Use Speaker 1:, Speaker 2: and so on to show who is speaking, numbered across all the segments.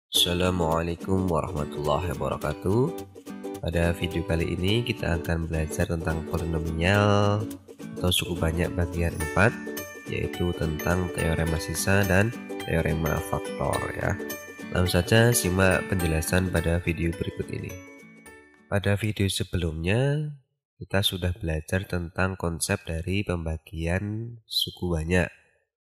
Speaker 1: Assalamualaikum warahmatullahi wabarakatuh. Pada video kali ini kita akan belajar tentang polinomial atau suku banyak bagian 4, yaitu tentang teorema sisa dan teorema faktor ya. Langsung saja simak penjelasan pada video berikut ini. Pada video sebelumnya kita sudah belajar tentang konsep dari pembagian suku banyak,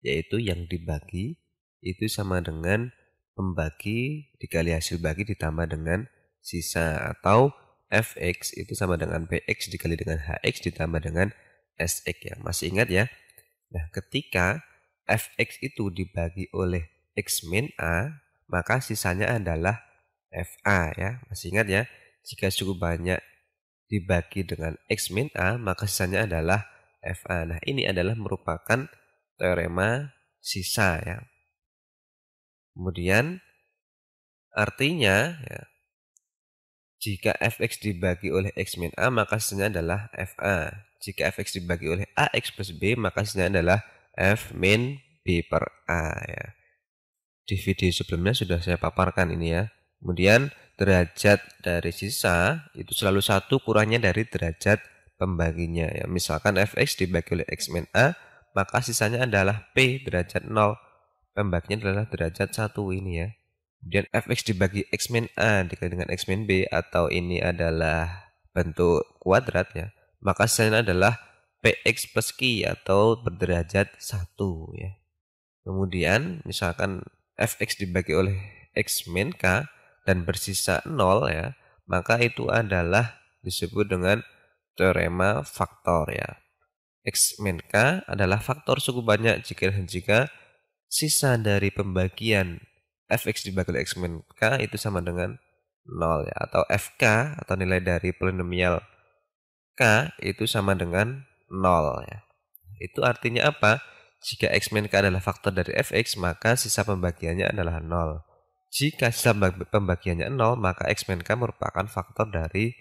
Speaker 1: yaitu yang dibagi itu sama dengan pembagi dikali hasil bagi ditambah dengan sisa, atau fx itu sama dengan px dikali dengan hx ditambah dengan sx ya. Masih ingat ya? Nah, ketika fx itu dibagi oleh x min a, maka sisanya adalah fa ya. Masih ingat ya? Jika suku banyak dibagi dengan x min a, maka sisanya adalah fa. Nah, ini adalah merupakan teorema sisa ya. Kemudian artinya ya, jika fx dibagi oleh x min a, maka sisanya adalah fa. Jika fx dibagi oleh ax plus b, maka sisanya adalah f min b per a ya. Di video sebelumnya sudah saya paparkan ini ya. Kemudian derajat dari sisa itu selalu 1 kurangnya dari derajat pembaginya ya. Misalkan fx dibagi oleh x min a, maka sisanya adalah p derajat 0. Pembaginya adalah derajat 1 ini ya. Kemudian fx dibagi x min a dikali dengan x min b, atau ini adalah bentuk kuadrat ya, maka sisanya adalah px plus q atau berderajat 1 ya. Kemudian misalkan fx dibagi oleh x min k dan bersisa 0 ya, maka itu adalah disebut dengan teorema faktor ya. X min k adalah faktor suku banyak jika sisa dari pembagian fx dibagi oleh x min k itu sama dengan 0 ya, atau fk atau nilai dari polinomial k itu sama dengan 0 ya. Itu artinya apa? Jika x min k adalah faktor dari fx, maka sisa pembagiannya adalah 0. Jika sisa pembagiannya 0, maka x min k merupakan faktor dari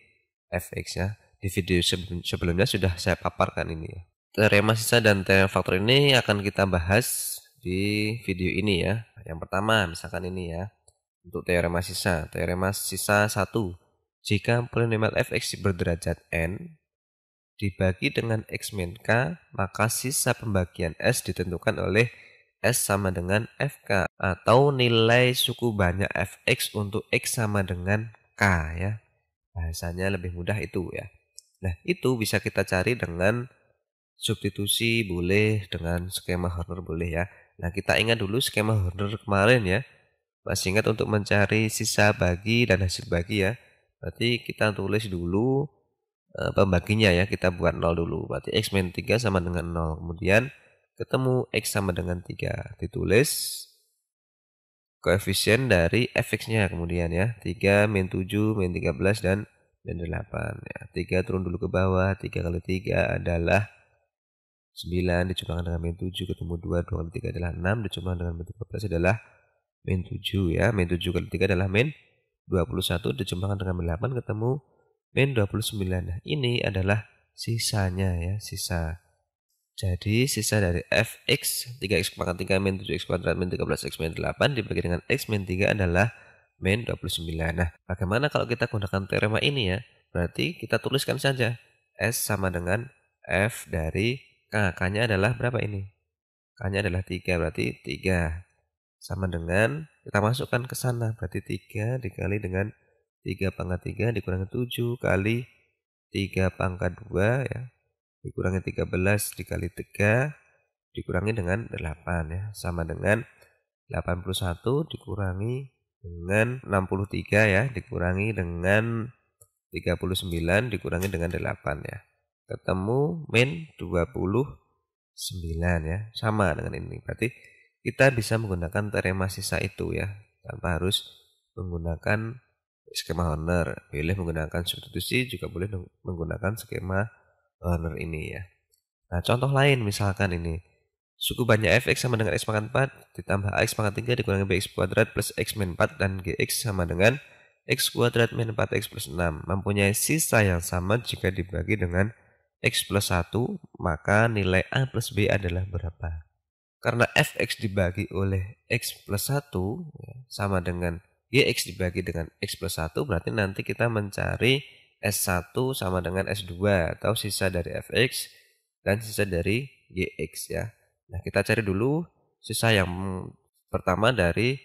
Speaker 1: fx ya. Di video sebelumnya sudah saya paparkan ini ya. Teorema sisa dan teorema faktor ini akan kita bahas di video ini ya. Yang pertama misalkan ini ya. Untuk teorema sisa 1. Jika polinomial fx berderajat n dibagi dengan x min k, maka sisa pembagian s ditentukan oleh s sama dengan fk, atau nilai suku banyak fx untuk x sama dengan k ya. Bahasanya lebih mudah itu ya. Nah, itu bisa kita cari dengan substitusi boleh, dengan skema Horner boleh ya. Nah, kita ingat dulu skema Horner kemarin ya. Masih ingat untuk mencari sisa bagi dan hasil bagi ya. Berarti kita tulis dulu pembaginya ya. Kita buat 0 dulu. Berarti x min 3 sama dengan 0. Kemudian ketemu x sama dengan 3. Ditulis koefisien dari fx-nya kemudian ya. 3, min 7, min 13, dan min 8 ya. 3 turun dulu ke bawah. 3 kali 3 adalah 9 dijumlahkan dengan min 7 ketemu 2 kali 3 adalah 6 dijumlahkan dengan min 13 adalah min 7 ya. Min 7 kali 3 adalah min 21 dijumlahkan dengan min 8 ketemu min 29. Nah, ini adalah sisanya ya, sisa. Jadi sisa dari fx 3x pangkat 3 min 7x kuadrat min 13x min 8 dibagi dengan x min 3 adalah min 29. Nah, bagaimana kalau kita gunakan teorema ini ya? Berarti kita tuliskan saja s sama dengan f dari k. K-nya adalah berapa ini? K-nya adalah 3, berarti 3 sama dengan, kita masukkan ke sana, berarti 3 dikali dengan 3 pangkat 3 dikurangi 7 kali 3 pangkat 2 ya, dikurangi 13 dikali 3 dikurangi dengan 8 ya, sama dengan 81 dikurangi dengan 63 ya, dikurangi dengan 39 dikurangi dengan 8 ya. Ketemu min 29 ya, sama dengan ini. Berarti kita bisa menggunakan teorema sisa itu ya, tanpa harus menggunakan skema Horner. Boleh menggunakan substitusi, juga boleh menggunakan skema Horner ini ya. Nah, contoh lain misalkan ini. Suku banyak fx sama dengan x pangkat 4 ditambah x pangkat 3 dikurangi bx kuadrat plus x min 4 dan gx sama dengan x kuadrat min 4x plus 6 mempunyai sisa yang sama jika dibagi dengan x plus 1, maka nilai a plus b adalah berapa? Karena fx dibagi oleh x plus 1 ya, sama dengan Gx dibagi dengan X plus 1 berarti nanti kita mencari S1 sama dengan S2 atau sisa dari Fx dan sisa dari Gx ya. Nah, kita cari dulu sisa yang pertama dari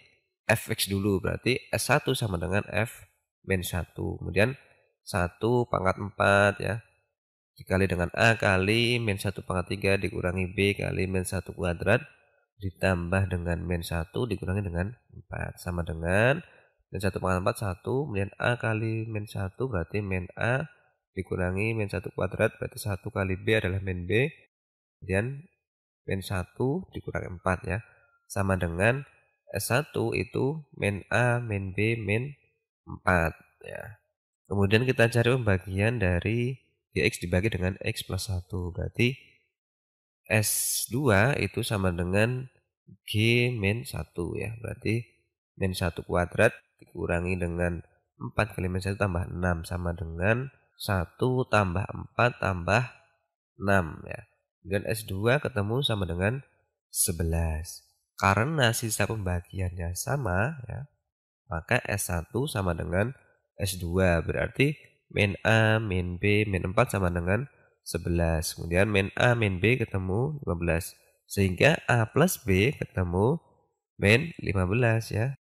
Speaker 1: Fx dulu, berarti S1 sama dengan F min 1. Kemudian 1 pangkat 4 ya, dikali dengan A kali min 1 pangkat 3 dikurangi B kali min 1 kuadrat ditambah dengan min 1 dikurangi dengan 4 sama dengan min 1 pangkat 4 1, kemudian A kali min 1 berarti min A dikurangi min 1 kuadrat berarti 1 kali B adalah min B, kemudian min 1 dikurangi 4 ya, sama dengan S1 itu min A min B min 4 ya. Kemudian kita cari pembagian dari Gx dibagi dengan X plus 1, berarti S2 itu sama dengan G min 1 ya, berarti min 1 kuadrat dikurangi dengan 4 kali min 1 tambah 6 sama dengan 1 tambah 4 tambah 6 ya. Dan S2 ketemu sama dengan 11. Karena sisa pembagiannya sama ya, maka S1 sama dengan S2, berarti min A min B min 4 sama dengan 11. Kemudian min A min B ketemu 15. Sehingga A plus B ketemu min 15 ya.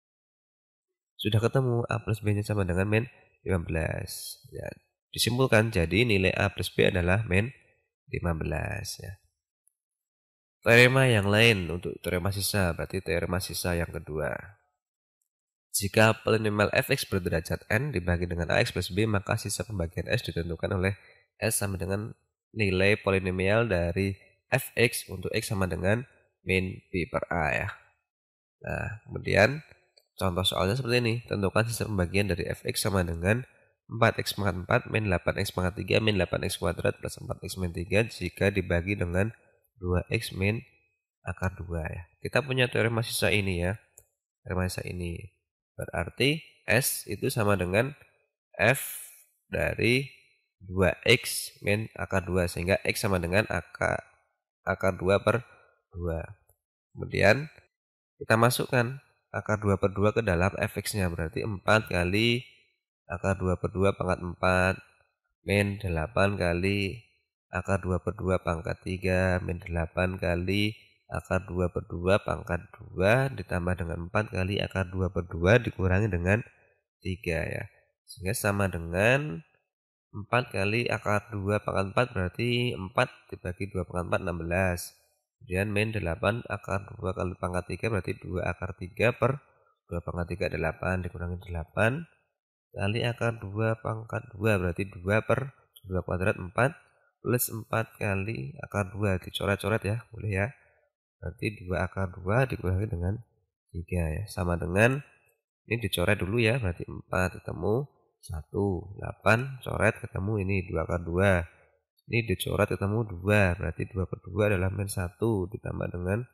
Speaker 1: Sudah ketemu A plus B nya sama dengan min 15. Ya, disimpulkan jadi nilai A plus B adalah min 15 ya. Teorema yang lain untuk teorema sisa, berarti teorema sisa yang kedua. Jika polinomial fx berderajat n dibagi dengan ax plus b, maka sisa pembagian s ditentukan oleh s sama dengan nilai polinomial dari fx untuk x sama dengan min b per a ya. Nah, kemudian contoh soalnya seperti ini. Tentukan sisa pembagian dari fx sama dengan 4x pangkat 4 min 8x pangkat 3 min 8x kuadrat plus 4x min 3 jika dibagi dengan 2x min akar 2 ya. Kita punya teorema sisa ini ya. Teorema sisa ini. Berarti S itu sama dengan F dari 2x min akar 2. Sehingga X sama dengan akar 2 per 2. Kemudian kita masukkan akar 2 per 2 ke dalam Fx-nya. Berarti 4 kali akar 2 per 2 pangkat 4 min 8 kali akar 2 per 2 pangkat 3 min 8 kali akar 2 per 2 pangkat 2 ditambah dengan 4 kali akar 2 per 2 dikurangi dengan 3 ya. Sehingga sama dengan 4 kali akar 2 pangkat 4 berarti 4 dibagi 2 pangkat 4 16. Kemudian min 8 akar 2 kali pangkat 3 berarti 2 akar 3 per 2 pangkat 3 8 dikurangi 8 kali akar 2 pangkat 2 berarti 2 per 2 kuadrat 4 plus 4 kali akar 2 dicoret-coret ya, boleh ya. Berarti 2 akar 2 dikurangi dengan 3 ya. Sama dengan, ini dicoret dulu ya, berarti 4 ketemu 1, 8 coret ketemu ini 2 akar 2. Ini dicoret ketemu 2, berarti 2 per 2 adalah min 1 ditambah dengan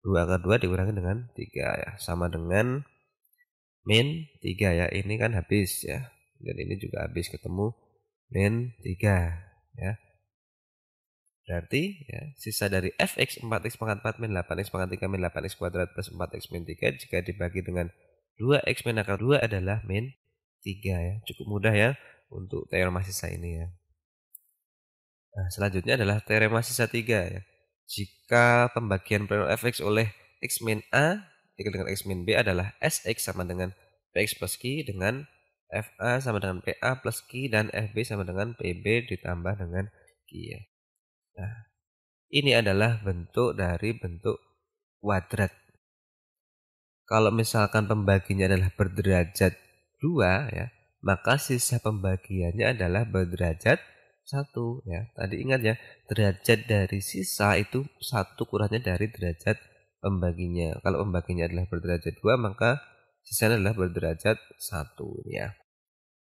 Speaker 1: 2 akar 2 dikurangi dengan 3 ya. Sama dengan min 3 ya, ini kan habis ya. Dan ini juga habis ketemu min 3 ya. Berarti ya, sisa dari fx 4x pangkat 4 min 8x pangkat 3 min 8x kuadrat plus 4x min 3 jika dibagi dengan 2x min akar 2 adalah min 3 ya. Cukup mudah ya untuk teorema sisa ini ya. Nah, selanjutnya adalah teorema sisa 3 ya. Jika pembagian polinomial fx oleh x min a dikali dengan x min b adalah sx sama dengan px plus q dengan fa sama dengan pa plus q dan fb sama dengan pb ditambah dengan q ya. Nah, ini adalah bentuk dari bentuk kuadrat. Kalau misalkan pembaginya adalah berderajat 2 ya, maka sisa pembagiannya adalah berderajat 1 ya. Tadi ingat ya, derajat dari sisa itu 1 kurangnya dari derajat pembaginya. Kalau pembaginya adalah berderajat 2, maka sisanya adalah berderajat 1 ya.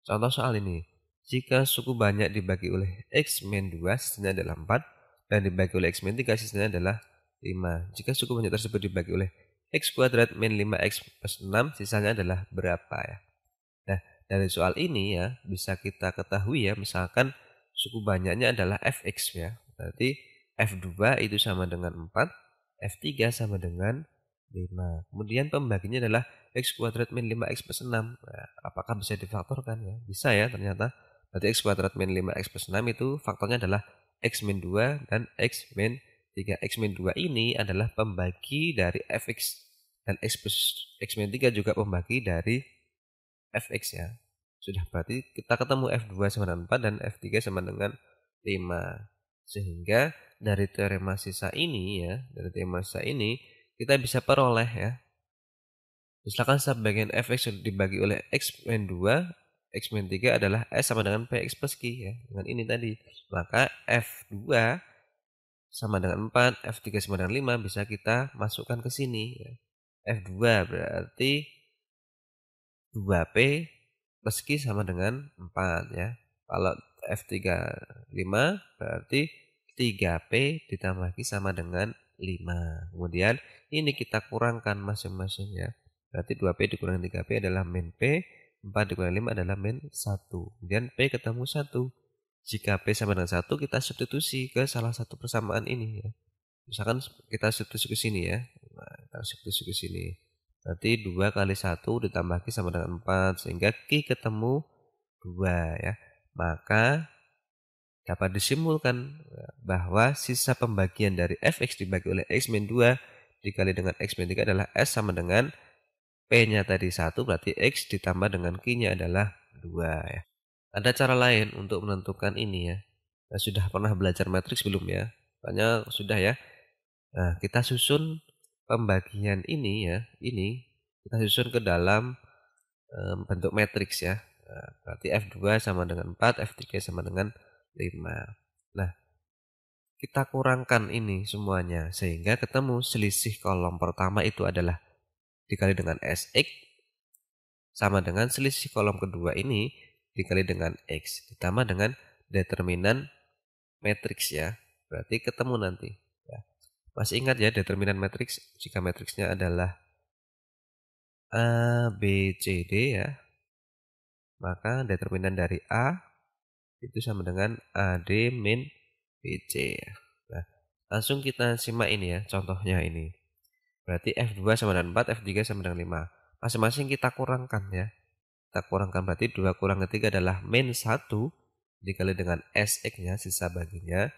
Speaker 1: Contoh soal ini. Jika suku banyak dibagi oleh x min 2, sisanya adalah 4. Dan dibagi oleh x min 3 sisanya adalah 5. Jika suku banyak tersebut dibagi oleh x kuadrat min 5x plus 6 sisanya adalah berapa ya. Nah, dari soal ini ya bisa kita ketahui ya, misalkan suku banyaknya adalah fx ya. Berarti f2 itu sama dengan 4, f3 sama dengan 5. Kemudian pembaginya adalah X kuadrat min 5X plus 6. Nah, apakah bisa difaktorkan ya? Bisa ya ternyata. Berarti X kuadrat min 5X plus 6 itu faktornya adalah X min 2 dan X min 3. X min 2 ini adalah pembagi dari Fx. Dan X plus X min 3 juga pembagi dari Fx ya. Sudah, berarti kita ketemu F2 sama dengan 4 dan F3 sama dengan 5. Sehingga dari teorema sisa ini ya, dari teorema sisa ini kita bisa peroleh ya. Misalkan sebagian Fx dibagi oleh X min 2, X min 3 adalah S sama dengan Px plus Q ya. Dengan ini tadi. Maka F2 sama dengan 4, F3 sama dengan 5 bisa kita masukkan ke sini ya. F2 berarti 2P plus Q sama dengan 4 ya. Kalau F3 5 berarti 3P ditambah Q sama dengan 5. Kemudian ini kita kurangkan masing-masing ya. Berarti 2P dikurangi 3P adalah min P, 4 dikurangi 5 adalah min 1. Kemudian P ketemu 1. Jika P sama dengan 1 kita substitusi ke salah satu persamaan ini ya. Misalkan kita substitusi ke sini ya. Nah, kita substitusi ke sini. Berarti 2 kali 1 ditambah Q sama dengan 4. Sehingga Q ketemu 2 ya. Maka dapat disimpulkan bahwa sisa pembagian dari Fx dibagi oleh X min 2 dikali dengan X min 3 adalah S sama dengan P-nya tadi 1. Berarti X ditambah dengan Q-nya adalah 2 ya. Ada cara lain untuk menentukan ini ya. Nah, sudah pernah belajar matriks belum ya? Tanya sudah ya. Nah, kita susun pembagian ini ya, ini kita susun ke dalam bentuk matriks ya. Nah, berarti F2 sama dengan 4, F3 sama dengan 5. Nah, kita kurangkan ini semuanya sehingga ketemu selisih kolom pertama itu adalah dikali dengan Sx sama dengan selisih kolom kedua ini dikali dengan X ditambah dengan determinan matriks ya. Berarti ketemu nanti. Ya. Masih ingat ya determinan matriks jika matriksnya adalah A, B, C, D ya. Maka determinan dari A itu sama dengan AD min BC ya. Nah, langsung kita simak ini ya contohnya ini. Berarti F2 sama dengan 4, F3 sama dengan 5. Masing-masing kita kurangkan ya. Kita kurangkan berarti 2 kurang 3 adalah min 1 dikali dengan Sx-nya sisa baginya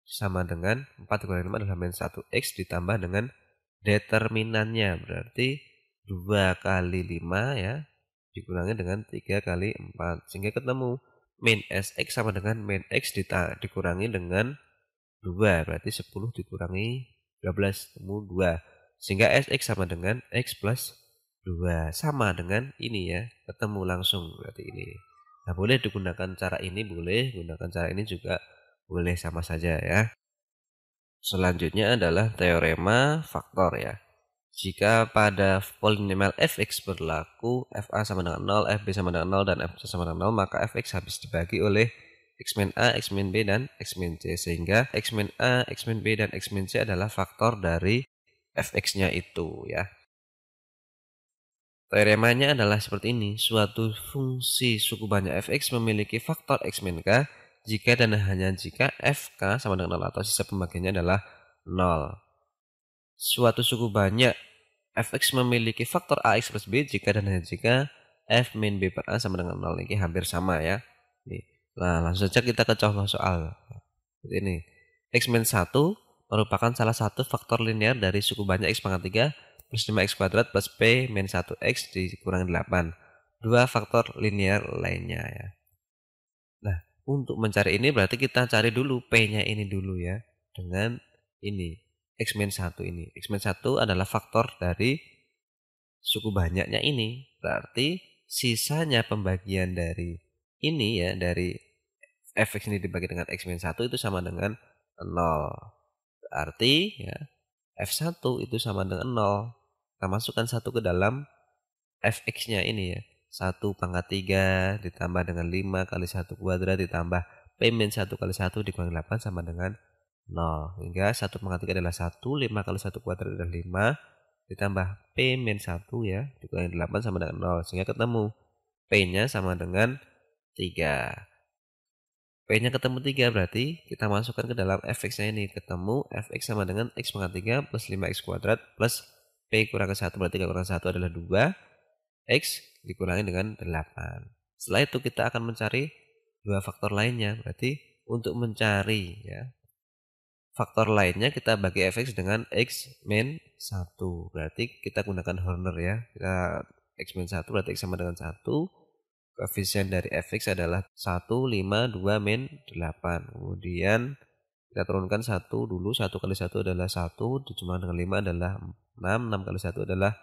Speaker 1: sama dengan 4 dikurangi 5 adalah min 1x ditambah dengan determinannya berarti 2 kali 5 ya dikurangi dengan 3 kali 4 sehingga ketemu min Sx sama dengan min x dikurangi dengan 2 berarti 10 dikurangi 12 ketemu 2 sehingga Sx sama dengan x plus 2 sama dengan ini ya ketemu langsung berarti ini. Nah, boleh digunakan cara ini, boleh gunakan cara ini juga boleh sama saja ya. Selanjutnya adalah teorema faktor ya. Jika pada polinomial fx berlaku fa sama dengan 0, fb sama dengan 0, dan fc sama dengan 0, maka fx habis dibagi oleh x min a, x min b, dan x min c. Sehingga x min a, x min b, dan x min c adalah faktor dari fx-nya itu ya. Teoremanya adalah seperti ini. Suatu fungsi suku banyak fx memiliki faktor x min k jika dan hanya jika fk sama dengan 0 atau sisa pembagiannya adalah 0. Suatu suku banyak fx memiliki faktor ax plus b jika dan hanya jika f min b per a sama dengan 0. Ini hampir sama ya. Nah, langsung saja kita ke contoh soal. Seperti ini. X min 1 merupakan salah satu faktor linear dari suku banyak x pangkat 3 plus 5x kuadrat plus p min 1x dikurangi 8. Dua faktor linear lainnya ya. Nah, untuk mencari ini berarti kita cari dulu p-nya ini dulu ya. Dengan ini, x min 1 ini. X min 1 adalah faktor dari suku banyaknya ini. Berarti sisanya pembagian dari ini ya, dari fx ini dibagi dengan x min 1 itu sama dengan 0. Berarti ya, f1 itu sama dengan 0. Kita masukkan 1 ke dalam fx-nya ini ya. 1 pangkat 3 ditambah dengan 5 kali 1 kuadrat ditambah p min 1 kali 1 dikurangi 8 sama dengan 0. Hingga 1 pangkat 3 adalah 1, 5 kali 1 kuadrat adalah 5 ditambah p min 1 ya dikurangi 8 sama dengan 0. Sehingga ketemu p-nya sama dengan 3. P-nya ketemu 3 berarti kita masukkan ke dalam fx-nya ini. Ketemu fx sama dengan x pangkat 3 plus 5x kuadrat plus P kurang 1 berarti 3 kurang 1 adalah 2, X dikurangi dengan 8. Setelah itu kita akan mencari dua faktor lainnya. Berarti untuk mencari ya faktor lainnya kita bagi fx dengan x min 1. Berarti kita gunakan Horner ya. Kita x min 1 berarti x sama dengan 1. Koefisien dari fx adalah 1, 5, 2, min 8. Kemudian kita turunkan 1 dulu. 1 kali 1 adalah 1. Dijumlahkan dengan 5 adalah 6. 6 kali 1 adalah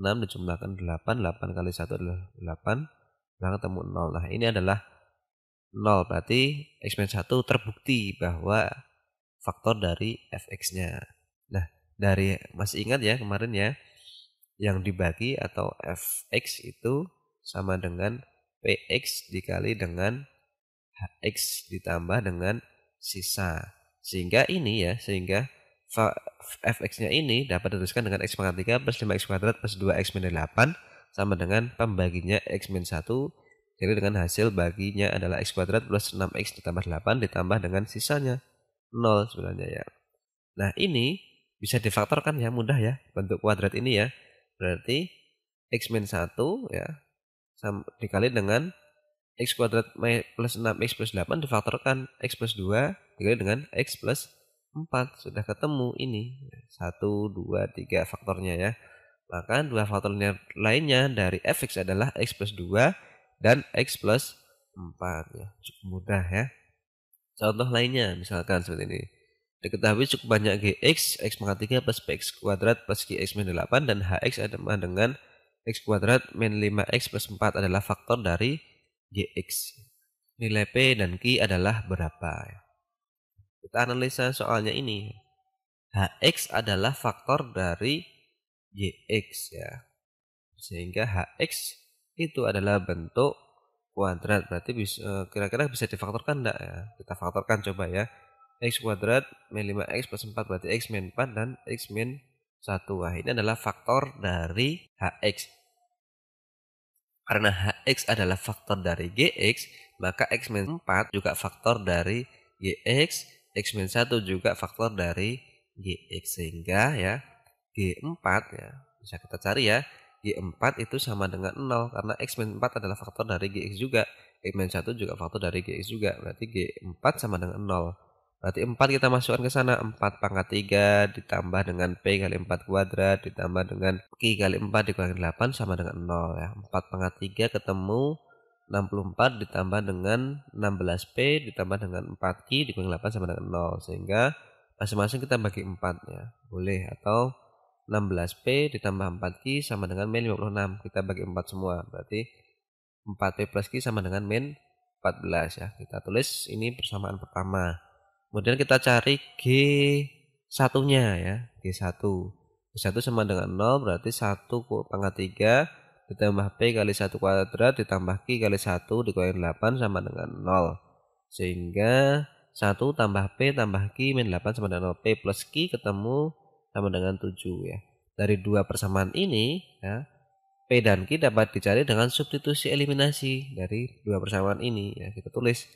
Speaker 1: 6. Dijumlahkan 8. 8 kali 1 adalah 8. Nah, ketemu 0. Nah, ini adalah 0. Berarti x min 1 terbukti bahwa faktor dari fx-nya. Nah, masih ingat ya kemarin ya, yang dibagi atau fx itu sama dengan px dikali dengan hx ditambah dengan sisa. Sehingga fx-nya ini dapat dituliskan dengan x pangkat 3 plus 5x kuadrat plus 2x min 8 sama dengan pembaginya x min 1. Jadi dengan hasil baginya adalah x kuadrat plus 6x ditambah 8 ditambah dengan sisanya 0 sebenarnya ya. Nah, ini bisa difaktorkan ya, mudah ya bentuk kuadrat ini ya. Berarti x min 1 ya dikali dengan x kuadrat plus 6x plus 8 difaktorkan x plus 2 dikali dengan x plus 4. Sudah ketemu ini 1, 2, 3 faktornya ya. Maka dua faktornya lainnya dari fx adalah x plus 2 dan x plus 4 ya. Cukup mudah ya. Contoh lainnya misalkan seperti ini. Diketahui cukup banyak gx, x pangkat 3 plus px kuadrat plus gx min 8 dan hx sama dengan x kuadrat min 5x plus 4 adalah faktor dari gx. Nilai p dan q adalah berapa? Kita analisa soalnya ini. Hx adalah faktor dari gx ya. Sehingga hx itu adalah bentuk kuadrat. Berarti kira-kira bisa difaktorkan enggak ya? Kita faktorkan coba ya. X kuadrat min 5x plus 4 berarti x min 4 dan x min 1. Wah, ini adalah faktor dari hx. Karena hx adalah faktor dari gx, maka x min 4 juga faktor dari gx, x min 1 juga faktor dari gx. Sehingga ya G4 ya bisa kita cari ya. G4 itu sama dengan 0 karena x min 4 adalah faktor dari gx juga. X min 1 juga faktor dari gx juga. Berarti G4 sama dengan 0. Berarti 4 kita masukkan ke sana. 4 pangkat 3 ditambah dengan P kali 4 kuadrat ditambah dengan Q kali 4 dikurangi 8 sama dengan 0 ya. 4 pangkat 3 ketemu 64 ditambah dengan 16P ditambah dengan 4Q dikurangi 8 sama dengan 0. Sehingga masing-masing kita bagi 4 ya. Boleh atau 16P ditambah 4Q sama dengan min 56. Kita bagi 4 semua. Berarti 4P plus Q sama dengan min 14 ya. Kita tulis ini persamaan pertama. Kemudian kita cari G1-nya ya. G1. G1 sama dengan 0 berarti 1 pangkat 3 ditambah P kali 1 kuadrat ditambah Q kali 1 dikurangi 8 sama dengan 0. Sehingga 1 tambah P tambah Q min 8 sama dengan 0. P plus Q ketemu sama dengan 7 ya. Dari dua persamaan ini ya, P dan Q dapat dicari dengan substitusi eliminasi dari dua persamaan ini ya. Kita tulis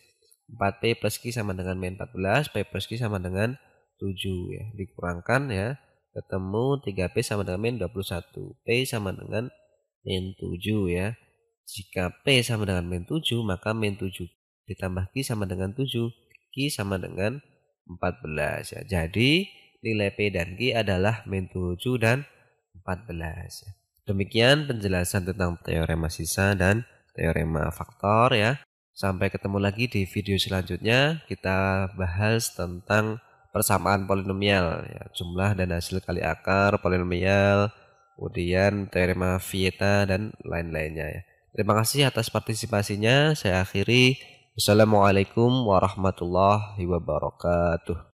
Speaker 1: 4P plus Q sama dengan min 14, P plus Q sama dengan 7 ya. Dikurangkan ya, ketemu 3P sama dengan min 21. P sama dengan min 7 ya. Jika P sama dengan min 7, maka min 7 ditambah Q sama dengan 7, Q sama dengan 14 ya. Jadi nilai P dan Q adalah min 7 dan 14. Demikian penjelasan tentang teorema sisa dan teorema faktor ya. Sampai ketemu lagi di video selanjutnya. Kita bahas tentang persamaan polinomial ya, jumlah dan hasil kali akar polinomial, kemudian teorema Vieta dan lain-lainnya ya. Terima kasih atas partisipasinya. Saya akhiri. Wassalamualaikum warahmatullahi wabarakatuh.